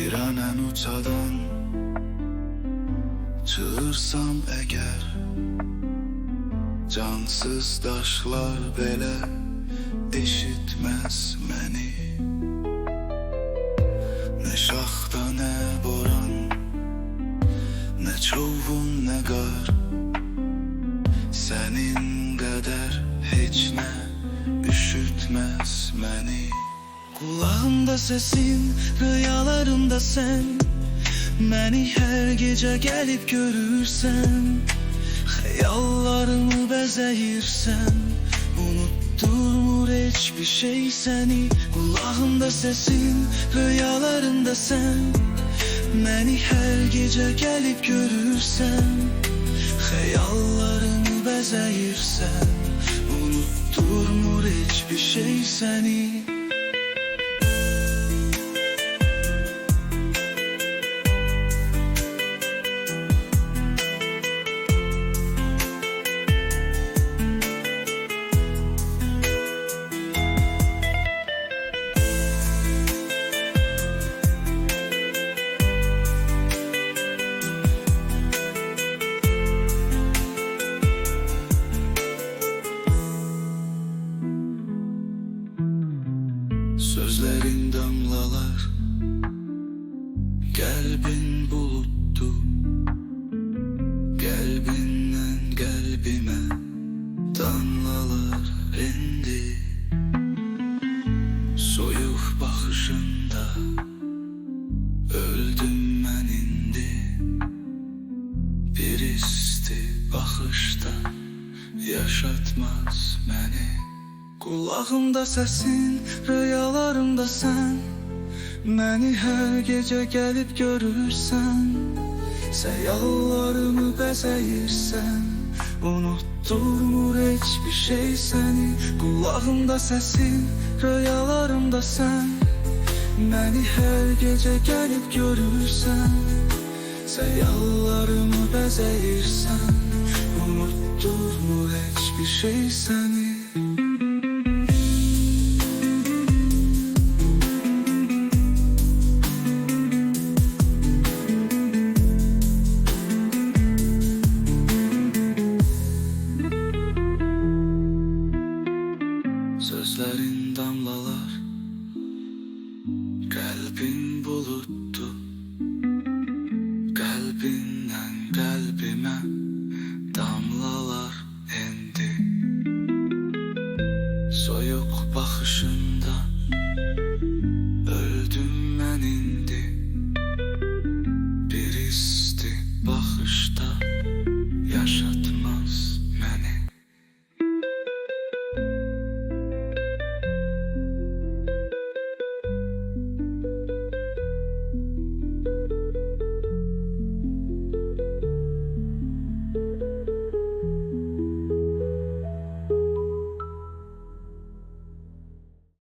Direnen uçadan çığırsam eğer, cansız daşlar belə eşitmez məni. Ne şaxta, ne boran, ne çovğun, ne qar, sənin qədər heç nə üşütmez məni. Kulağımda sesin, rüyalarımda sen, məni hər gecə gəlib görürsən, xəyallarımı bəzəyirsən, unutturmur heç bir şey səni. Kulağımda sesin, rüyalarımda sen, məni hər gecə gəlib görürsən, xəyallarımı bəzəyirsən, unutturmur heç bir şey səni. Sözlerin damlalar, kalbin buluttu, kalbinden kalbime damlalar indi. Soyuq baxışında öldüm mən indi. Bir isti baxışda yaşatmaz məni. Kulağımda sesin, rüyalarımda sen, məni hər gecə gəlib görürsən, xəyallarımı bəzəyirsən, unutturmur heç bir şey səni. Kulağımda sesin, rüyalarımda sen, məni hər gecə gəlib görürsən, xəyallarımı bəzəyirsən, unutturmur heç bir şey səni. Sözlerin damlalar, kalbin buluttu, kalbinden kalbime damlalar indi. Soyuq baxışında